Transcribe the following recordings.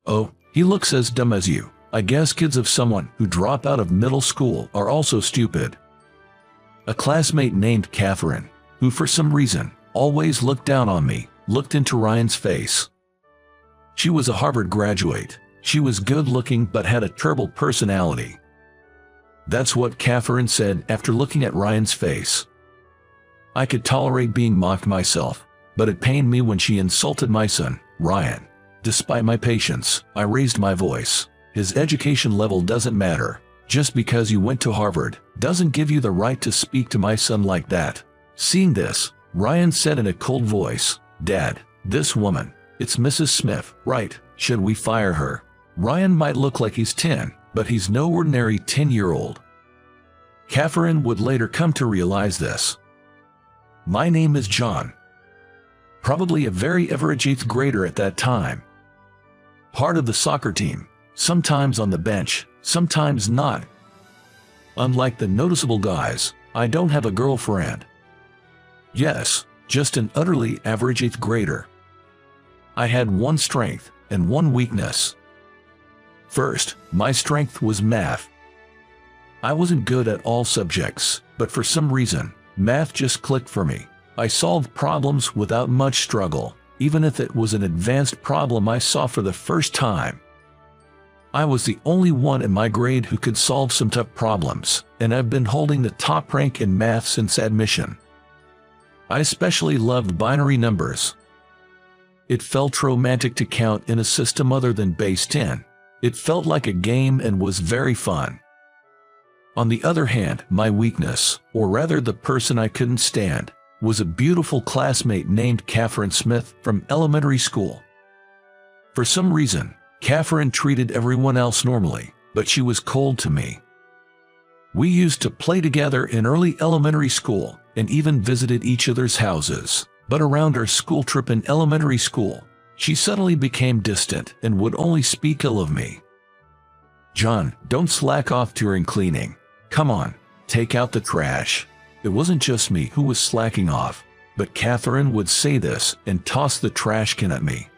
Oh, he looks as dumb as you. I guess kids of someone who drop out of middle school are also stupid. A classmate named Catherine, who for some reason always looked down on me, looked into Ryan's face. She was a Harvard graduate. She was good-looking but had a terrible personality. That's what Catherine said after looking at Ryan's face. I could tolerate being mocked myself, but it pained me when she insulted my son, Ryan. Despite my patience, I raised my voice. His education level doesn't matter. Just because you went to Harvard doesn't give you the right to speak to my son like that. Seeing this, Ryan said in a cold voice, "Dad, this woman, it's Mrs. Smith, right? Should we fire her?" Ryan might look like he's 10, but he's no ordinary 10-year-old. Catherine would later come to realize this. My name is John. Probably a very average 8th grader at that time. Part of the soccer team, sometimes on the bench, sometimes not. Unlike the noticeable guys, I don't have a girlfriend. Yes, just an utterly average 8th grader. I had one strength and one weakness. First, my strength was math. I wasn't good at all subjects, but for some reason, math just clicked for me. I solved problems without much struggle, even if it was an advanced problem I saw for the first time. I was the only one in my grade who could solve some tough problems, and I've been holding the top rank in math since admission. I especially loved binary numbers. It felt romantic to count in a system other than base 10. It felt like a game and was very fun. On the other hand, my weakness, or rather the person I couldn't stand, was a beautiful classmate named Catherine Smith from elementary school. For some reason, Catherine treated everyone else normally, but she was cold to me. We used to play together in early elementary school and even visited each other's houses, but around our school trip in elementary school, she suddenly became distant and would only speak ill of me. "John, don't slack off during cleaning. Come on, take out the trash." It wasn't just me who was slacking off, but Catherine would say this and toss the trash can at me.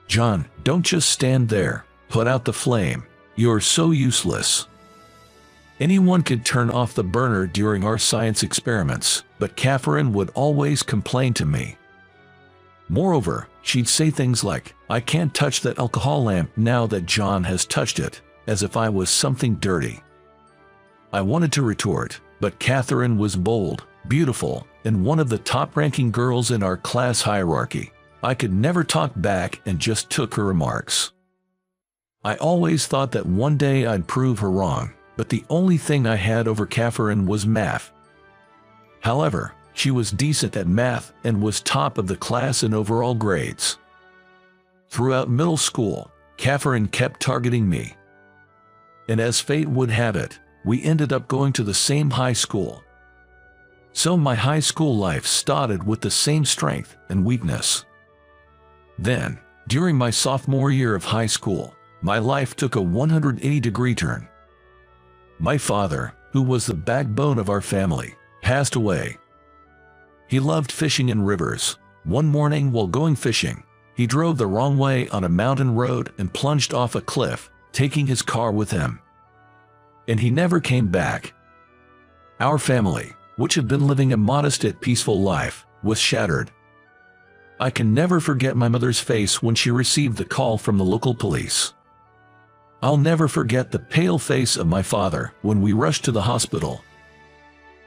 "John, don't just stand there. Put out the flame. You're so useless." Anyone could turn off the burner during our science experiments, but Catherine would always complain to me. Moreover, she'd say things like, "I can't touch that alcohol lamp now that John has touched it," as if I was something dirty. I wanted to retort, but Catherine was bold, beautiful, and one of the top-ranking girls in our class hierarchy. I could never talk back and just took her remarks. I always thought that one day I'd prove her wrong, but the only thing I had over Catherine was math. However, she was decent at math and was top of the class in overall grades. Throughout middle school, Catherine kept targeting me. And as fate would have it, we ended up going to the same high school. So my high school life started with the same strength and weakness. Then, during my sophomore year of high school, my life took a 180-degree turn. My father, who was the backbone of our family, passed away. He loved fishing in rivers. One morning while going fishing, he drove the wrong way on a mountain road and plunged off a cliff, taking his car with him. And he never came back. Our family, which had been living a modest yet peaceful life, was shattered. I can never forget my mother's face when she received the call from the local police. I'll never forget the pale face of my father when we rushed to the hospital.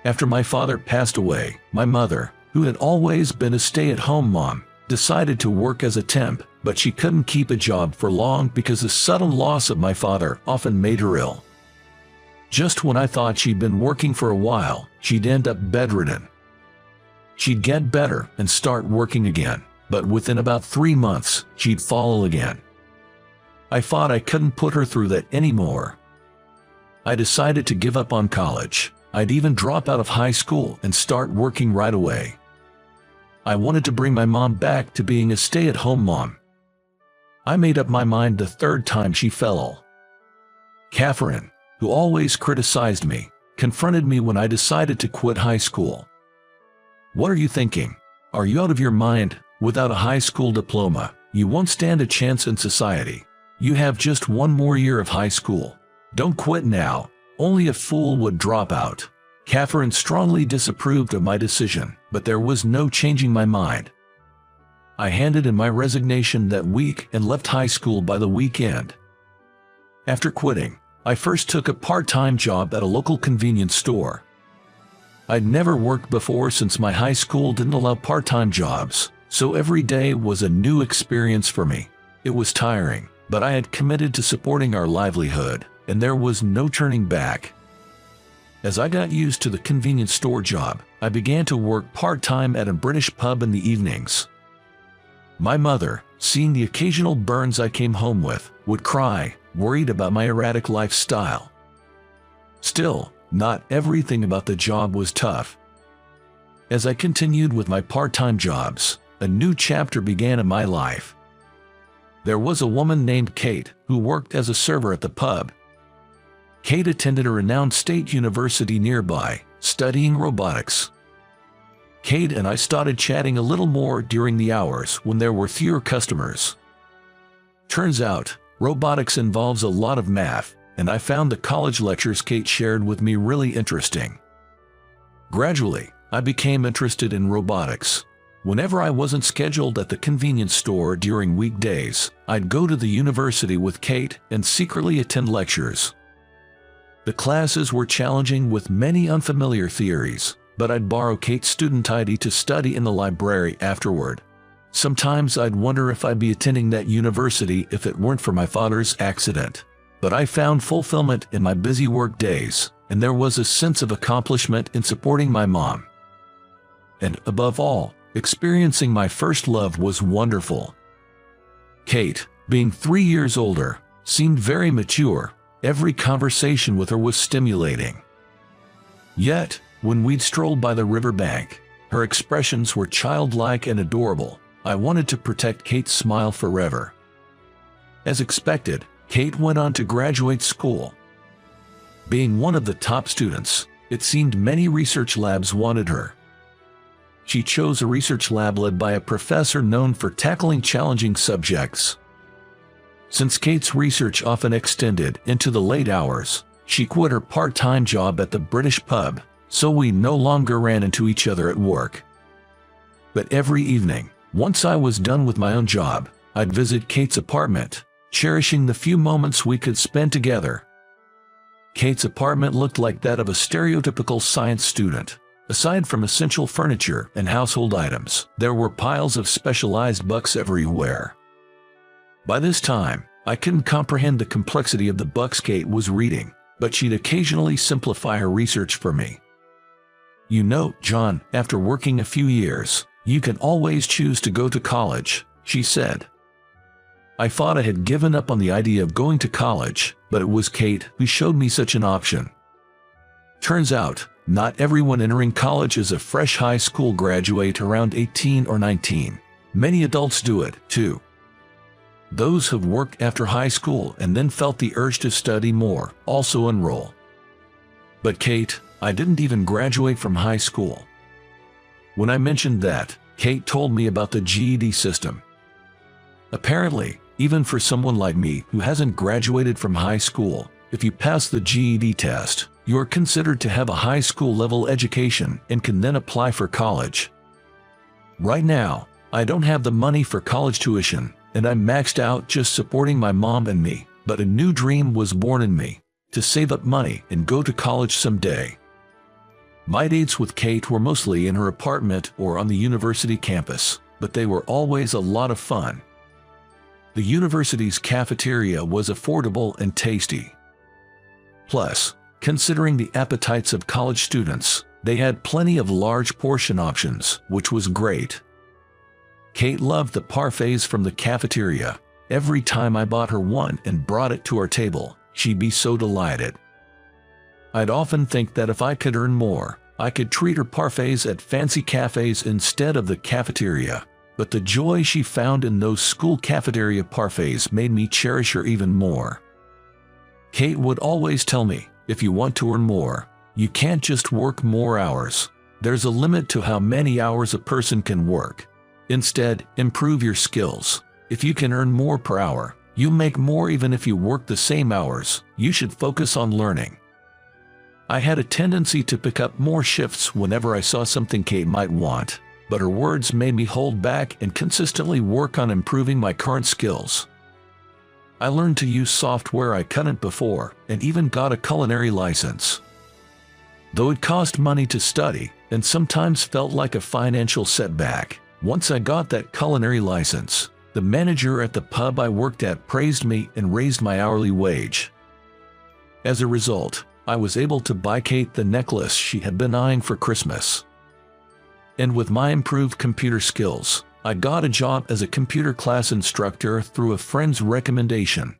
After my father passed away, my mother, who had always been a stay-at-home mom, decided to work as a temp, but she couldn't keep a job for long because the sudden loss of my father often made her ill. Just when I thought she'd been working for a while, she'd end up bedridden. She'd get better and start working again, but within about 3 months, she'd fall ill again. I thought I couldn't put her through that anymore. I decided to give up on college. I'd even drop out of high school and start working right away. I wanted to bring my mom back to being a stay-at-home mom. I made up my mind the 3rd time she fell ill. Catherine, who always criticized me, confronted me when I decided to quit high school. "What are you thinking? Are you out of your mind? Without a high school diploma, you won't stand a chance in society. You have just one more year of high school. Don't quit now. Only a fool would drop out. Catherine strongly disapproved of my decision, but there was no changing my mind. I handed in my resignation that week and left high school by the weekend. After quitting, I first took a part-time job at a local convenience store. I'd never worked before since my high school didn't allow part-time jobs, so every day was a new experience for me. It was tiring, but I had committed to supporting our livelihood, and there was no turning back. As I got used to the convenience store job, I began to work part-time at a British pub in the evenings. My mother, seeing the occasional burns I came home with, would cry, worried about my erratic lifestyle. Still, not everything about the job was tough. As I continued with my part-time jobs, a new chapter began in my life. There was a woman named Kate who worked as a server at the pub. Kate attended a renowned state university nearby, studying robotics. Kate and I started chatting a little more during the hours when there were fewer customers. Turns out, robotics involves a lot of math, and I found the college lectures Kate shared with me really interesting. Gradually, I became interested in robotics. Whenever I wasn't scheduled at the convenience store during weekdays, I'd go to the university with Kate and secretly attend lectures. The classes were challenging with many unfamiliar theories, but I'd borrow Kate's student ID to study in the library afterward. Sometimes I'd wonder if I'd be attending that university if it weren't for my father's accident. But I found fulfillment in my busy work days, and there was a sense of accomplishment in supporting my mom. And above all, experiencing my first love was wonderful. Kate, being 3 years older, seemed very mature. Every conversation with her was stimulating. Yet, when we'd strolled by the riverbank, her expressions were childlike and adorable. I wanted to protect Kate's smile forever. As expected, Kate went on to graduate school. Being one of the top students, it seemed many research labs wanted her. She chose a research lab led by a professor known for tackling challenging subjects. Since Kate's research often extended into the late hours, she quit her part-time job at the British pub, so we no longer ran into each other at work. But every evening, once I was done with my own job, I'd visit Kate's apartment, cherishing the few moments we could spend together. Kate's apartment looked like that of a stereotypical science student. Aside from essential furniture and household items, there were piles of specialized books everywhere. By this time, I couldn't comprehend the complexity of the books Kate was reading, but she'd occasionally simplify her research for me. "You know, John, after working a few years, you can always choose to go to college," she said. I thought I had given up on the idea of going to college, but it was Kate who showed me such an option. Turns out, not everyone entering college is a fresh high school graduate around 18 or 19. Many adults do it, too. Those who've worked after high school and then felt the urge to study more also enroll. But Kate, I didn't even graduate from high school. When I mentioned that, Kate told me about the GED system. Apparently, even for someone like me who hasn't graduated from high school, if you pass the GED test, you're considered to have a high school level education and can then apply for college. Right now, I don't have the money for college tuition, and I'm maxed out just supporting my mom and me, but a new dream was born in me, to save up money and go to college someday. My dates with Kate were mostly in her apartment or on the university campus, but they were always a lot of fun. The university's cafeteria was affordable and tasty. Plus, considering the appetites of college students, they had plenty of large portion options, which was great. Kate loved the parfaits from the cafeteria. Every time I bought her one and brought it to our table, she'd be so delighted. I'd often think that if I could earn more, I could treat her parfaits at fancy cafes instead of the cafeteria. But the joy she found in those school cafeteria parfaits made me cherish her even more. Kate would always tell me, if you want to earn more, you can't just work more hours. There's a limit to how many hours a person can work. Instead, improve your skills. If you can earn more per hour, You make more even if you work the same hours. You should focus on learning." I had a tendency to pick up more shifts whenever I saw something Kate might want, but her words made me hold back and consistently work on improving my current skills. I learned to use software I couldn't before, and even got a culinary license. Though it cost money to study, and sometimes felt like a financial setback, once I got that culinary license, the manager at the pub I worked at praised me and raised my hourly wage. As a result, I was able to buy Kate the necklace she had been eyeing for Christmas. And with my improved computer skills, I got a job as a computer class instructor through a friend's recommendation.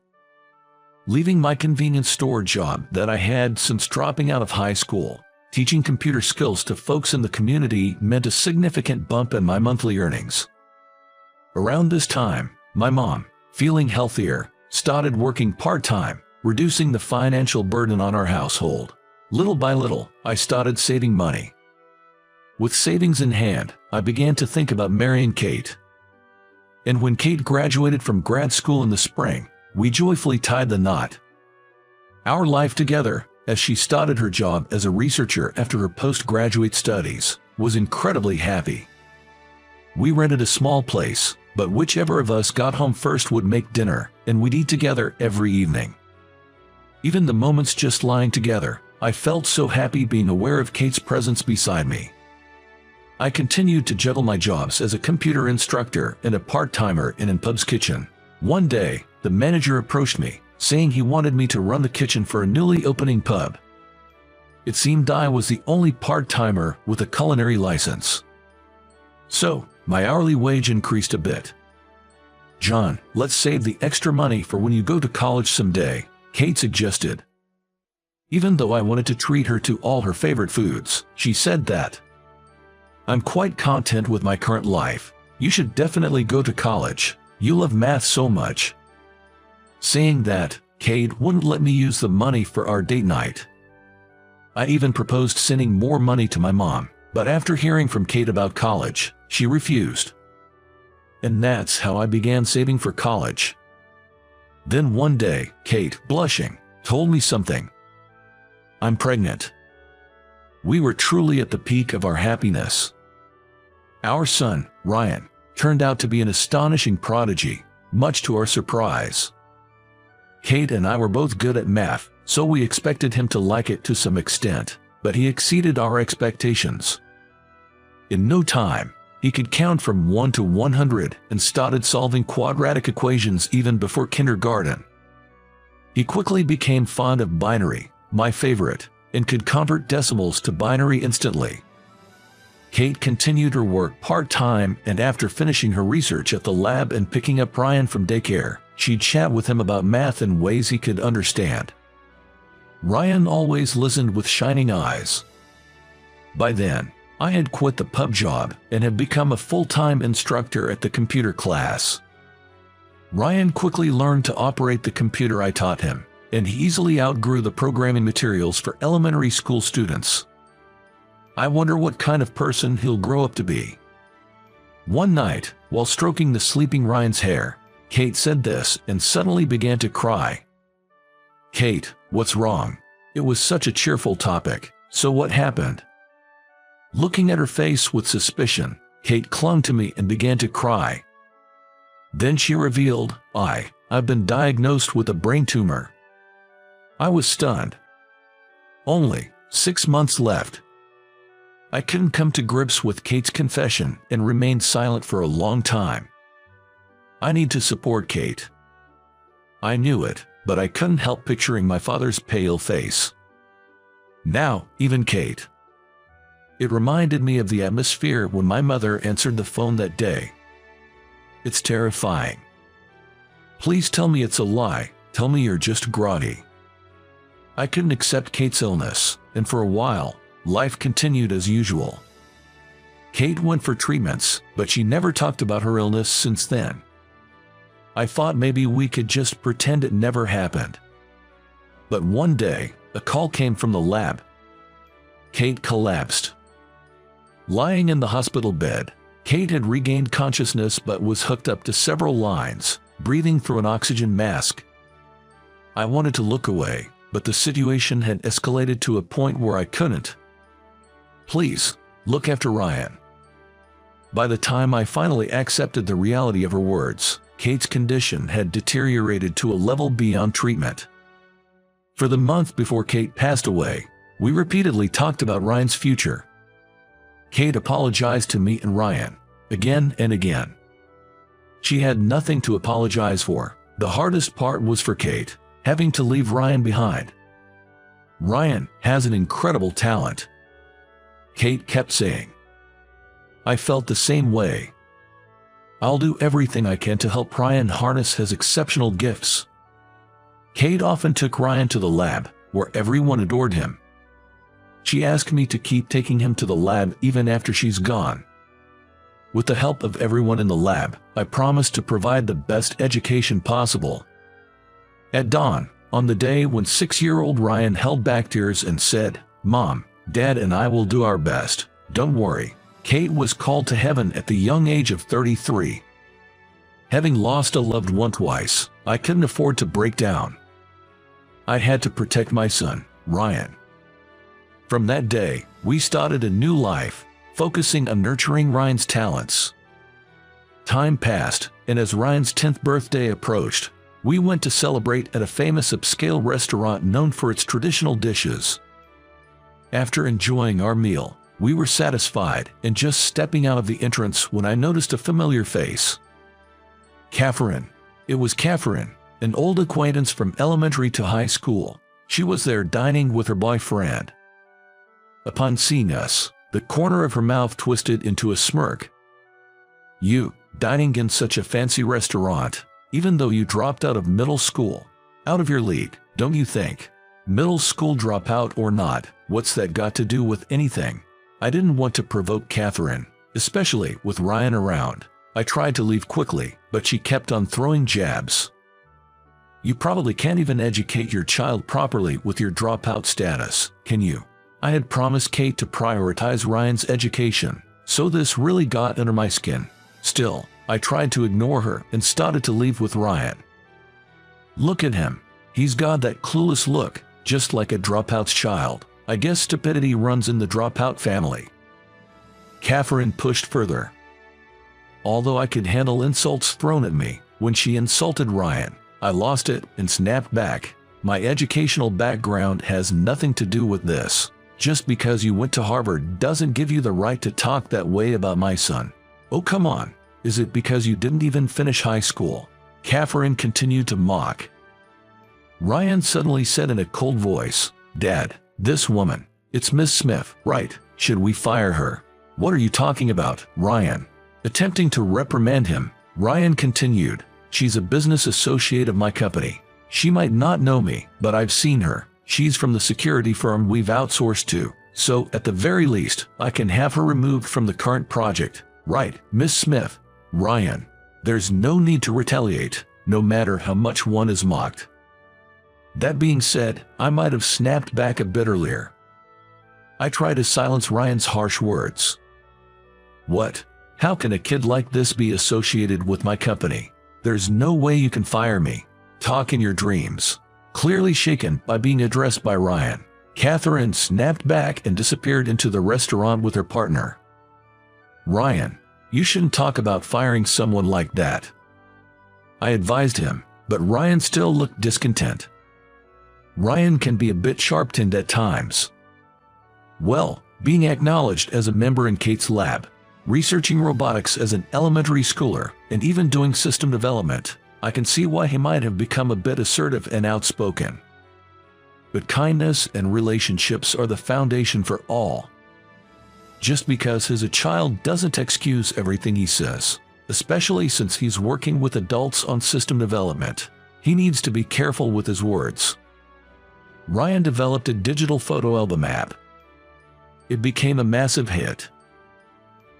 Leaving my convenience store job that I had since dropping out of high school, teaching computer skills to folks in the community meant a significant bump in my monthly earnings. Around this time, my mom, feeling healthier, started working part-time, reducing the financial burden on our household. Little by little, I started saving money. With savings in hand, I began to think about marrying Kate. And when Kate graduated from grad school in the spring, we joyfully tied the knot. Our life together, as she started her job as a researcher after her postgraduate studies, was incredibly happy. We rented a small place, but whichever of us got home first would make dinner, and we'd eat together every evening. Even the moments just lying together, I felt so happy being aware of Kate's presence beside me. I continued to juggle my jobs as a computer instructor and a part-timer in Pub's kitchen. One day, the manager approached me, saying he wanted me to run the kitchen for a newly opening pub. It seemed I was the only part-timer with a culinary license. So, my hourly wage increased a bit. "John, let's save the extra money for when you go to college someday," Kate suggested. Even though I wanted to treat her to all her favorite foods, she said that, "I'm quite content with my current life. You should definitely go to college. You love math so much." Saying that, Kate wouldn't let me use the money for our date night. I even proposed sending more money to my mom, but after hearing from Kate about college, she refused. And that's how I began saving for college. Then one day, Kate, blushing, told me something. "I'm pregnant." We were truly at the peak of our happiness. Our son, Ryan, turned out to be an astonishing prodigy, much to our surprise. Kate and I were both good at math, so we expected him to like it to some extent, but he exceeded our expectations. In no time, he could count from 1 to 100 and started solving quadratic equations even before kindergarten. He quickly became fond of binary, my favorite, and could convert decimals to binary instantly. Kate continued her work part-time, and after finishing her research at the lab and picking up Ryan from daycare, she'd chat with him about math in ways he could understand. Ryan always listened with shining eyes. By then, I had quit the pub job and had become a full-time instructor at the computer class. Ryan quickly learned to operate the computer I taught him, and he easily outgrew the programming materials for elementary school students. I wonder what kind of person he'll grow up to be. One night, while stroking the sleeping Ryan's hair, Kate said this and suddenly began to cry. "Kate, what's wrong?" It was such a cheerful topic, so what happened? Looking at her face with suspicion, Kate clung to me and began to cry. Then she revealed, I've been diagnosed with a brain tumor. I was stunned. Only 6 months left. I couldn't come to grips with Kate's confession and remained silent for a long time. I need to support Kate. I knew it, but I couldn't help picturing my father's pale face. Now, even Kate. It reminded me of the atmosphere when my mother answered the phone that day. It's terrifying. Please tell me it's a lie. Tell me you're just groggy. I couldn't accept Kate's illness, and for a while, life continued as usual. Kate went for treatments, but she never talked about her illness since then. I thought maybe we could just pretend it never happened. But one day, a call came from the lab. Kate collapsed. Lying in the hospital bed, Kate had regained consciousness but was hooked up to several lines, breathing through an oxygen mask. I wanted to look away, but the situation had escalated to a point where I couldn't. "Please, look after Ryan." By the time I finally accepted the reality of her words, Kate's condition had deteriorated to a level beyond treatment. For the month before Kate passed away, we repeatedly talked about Ryan's future. Kate apologized to me and Ryan, again and again. She had nothing to apologize for. The hardest part was for Kate, having to leave Ryan behind. "Ryan has an incredible talent," Kate kept saying. I felt the same way. "I'll do everything I can to help Ryan harness his exceptional gifts." Kate often took Ryan to the lab, where everyone adored him. She asked me to keep taking him to the lab even after she's gone. With the help of everyone in the lab, I promised to provide the best education possible. At dawn, on the day when 6-year-old Ryan held back tears and said, "Mom, Dad and I will do our best, don't worry," Kate was called to heaven at the young age of 33. Having lost a loved one twice, I couldn't afford to break down. I had to protect my son, Ryan. From that day, we started a new life, focusing on nurturing Ryan's talents. Time passed, and as Ryan's 10th birthday approached, we went to celebrate at a famous upscale restaurant known for its traditional dishes. After enjoying our meal, we were satisfied and just stepping out of the entrance when I noticed a familiar face. Catherine. It was Catherine, an old acquaintance from elementary to high school. She was there dining with her boyfriend. Upon seeing us, the corner of her mouth twisted into a smirk. "You, dining in such a fancy restaurant, even though you dropped out of middle school. Out of your league, don't you think? Middle school dropout or not, what's that got to do with anything?" I didn't want to provoke Catherine, especially with Ryan around. I tried to leave quickly, but she kept on throwing jabs. "You probably can't even educate your child properly with your dropout status, can you?" I had promised Kate to prioritize Ryan's education, so this really got under my skin. Still, I tried to ignore her and started to leave with Ryan. "Look at him. He's got that clueless look, just like a dropout's child. I guess stupidity runs in the dropout family." Catherine pushed further. Although I could handle insults thrown at me, when she insulted Ryan, I lost it and snapped back. "My educational background has nothing to do with this. Just because you went to Harvard doesn't give you the right to talk that way about my son." "Oh, come on. Is it because you didn't even finish high school?" Catherine continued to mock. Ryan suddenly said in a cold voice, "Dad, this woman, it's Miss Smith, right? Should we fire her?" "What are you talking about, Ryan?" Attempting to reprimand him, Ryan continued, "She's a business associate of my company. She might not know me, but I've seen her. She's from the security firm we've outsourced to, so at the very least, I can have her removed from the current project. Right, Miss Smith?" "Ryan, there's no need to retaliate, no matter how much one is mocked." That being said, I might have snapped back a bit earlier. I tried to silence Ryan's harsh words. "What? How can a kid like this be associated with my company? There's no way you can fire me. Talk in your dreams." Clearly shaken by being addressed by Ryan, Catherine snapped back and disappeared into the restaurant with her partner. "Ryan, you shouldn't talk about firing someone like that," I advised him, but Ryan still looked discontent. Ryan can be a bit sharp-tongued at times. Well, being acknowledged as a member in Kate's lab, researching robotics as an elementary schooler, and even doing system development, I can see why he might have become a bit assertive and outspoken. But kindness and relationships are the foundation for all. Just because he's a child doesn't excuse everything he says, especially since he's working with adults on system development. He needs to be careful with his words. Ryan developed a digital photo album app. It became a massive hit.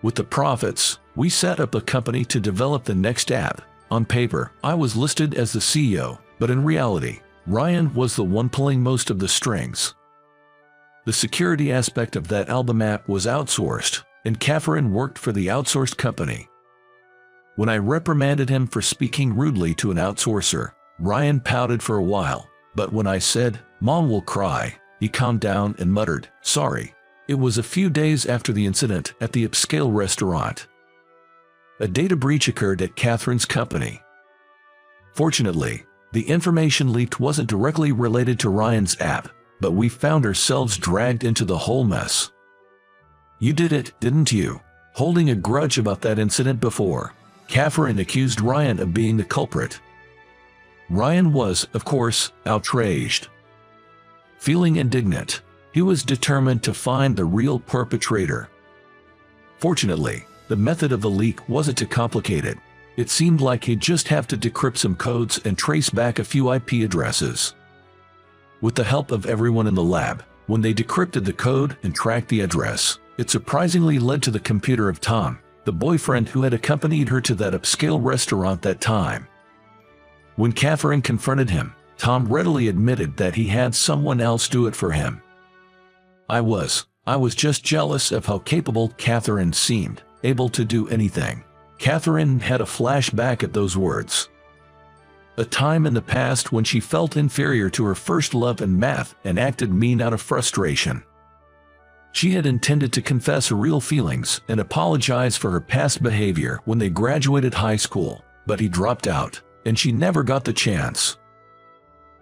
With the profits, we set up a company to develop the next app. On paper, I was listed as the CEO, but in reality, Ryan was the one pulling most of the strings. The security aspect of that album app was outsourced, and Catherine worked for the outsourced company. When I reprimanded him for speaking rudely to an outsourcer, Ryan pouted for a while, but when I said, "Mom will cry," he calmed down and muttered, "Sorry." It was a few days after the incident at the upscale restaurant. A data breach occurred at Catherine's company. Fortunately, the information leaked wasn't directly related to Ryan's app, but we found ourselves dragged into the whole mess. "You did it, didn't you?" Holding a grudge about that incident before, Catherine accused Ryan of being the culprit. Ryan was, of course, outraged. Feeling indignant, he was determined to find the real perpetrator. Fortunately, the method of the leak wasn't too complicated. It seemed like he'd just have to decrypt some codes and trace back a few IP addresses. With the help of everyone in the lab, when they decrypted the code and tracked the address, it surprisingly led to the computer of Tom, the boyfriend who had accompanied her to that upscale restaurant that time. When Catherine confronted him, Tom readily admitted that he had someone else do it for him. I was just jealous of how capable Catherine seemed, able to do anything. Catherine had a flashback at those words. A time in the past when she felt inferior to her first love in math and acted mean out of frustration. She had intended to confess her real feelings and apologize for her past behavior when they graduated high school, but he dropped out, and she never got the chance.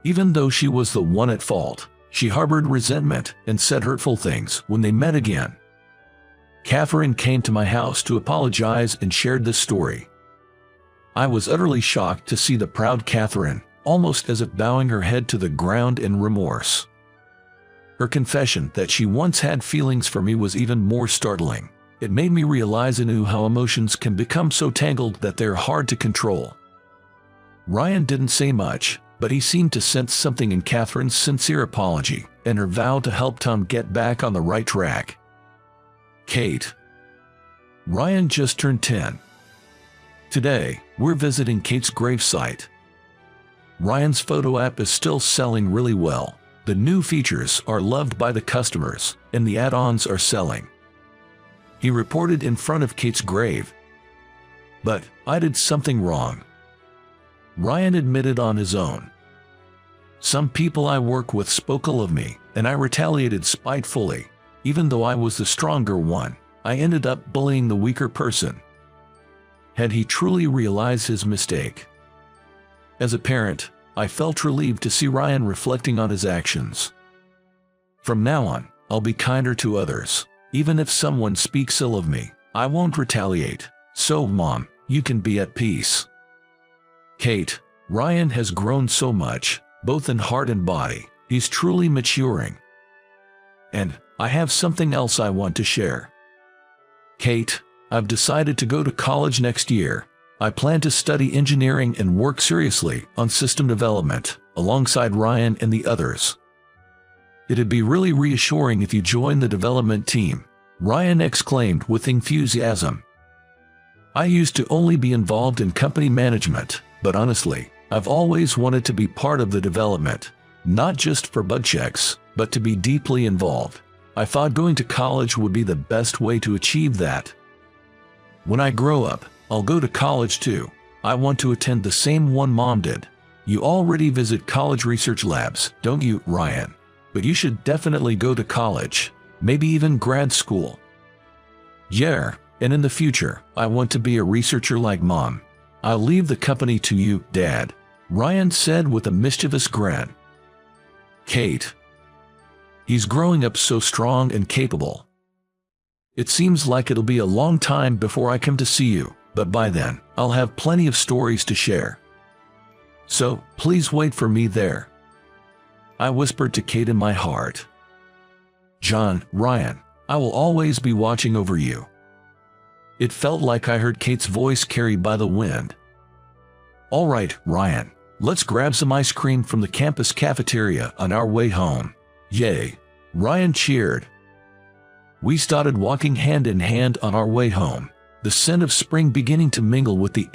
Even though she was the one at fault, she harbored resentment and said hurtful things when they met again. Catherine came to my house to apologize and shared this story. I was utterly shocked to see the proud Catherine, almost as if bowing her head to the ground in remorse. Her confession that she once had feelings for me was even more startling. It made me realize anew how emotions can become so tangled that they're hard to control. Ryan didn't say much, but he seemed to sense something in Catherine's sincere apology and her vow to help Tom get back on the right track. Kate. Ryan just turned 10. Today, we're visiting Kate's gravesite. Ryan's photo app is still selling really well. The new features are loved by the customers, and the add-ons are selling. He reported in front of Kate's grave. But I did something wrong. Ryan admitted on his own. Some people I work with spoke ill of me, and I retaliated spitefully. Even though I was the stronger one, I ended up bullying the weaker person. Had he truly realized his mistake? As a parent, I felt relieved to see Ryan reflecting on his actions. From now on, I'll be kinder to others. Even if someone speaks ill of me, I won't retaliate. So, Mom, you can be at peace. Kate, Ryan has grown so much, both in heart and body. He's truly maturing. And I have something else I want to share. Kate, I've decided to go to college next year. I plan to study engineering and work seriously on system development, alongside Ryan and the others. It'd be really reassuring if you join the development team, Ryan exclaimed with enthusiasm. I used to only be involved in company management, but honestly, I've always wanted to be part of the development, not just for bug checks, but to be deeply involved. I thought going to college would be the best way to achieve that. When I grow up, I'll go to college too. I want to attend the same one Mom did. You already visit college research labs, don't you, Ryan? But you should definitely go to college, maybe even grad school. Yeah, and in the future, I want to be a researcher like Mom. I'll leave the company to you, Dad, Ryan said with a mischievous grin. Kate. He's growing up so strong and capable. It seems like it'll be a long time before I come to see you, but by then, I'll have plenty of stories to share. So, please wait for me there. I whispered to Kate in my heart. John, Ryan, I will always be watching over you. It felt like I heard Kate's voice carried by the wind. All right, Ryan, let's grab some ice cream from the campus cafeteria on our way home. Yay! Ryan cheered. We started walking hand in hand on our way home, the scent of spring beginning to mingle with the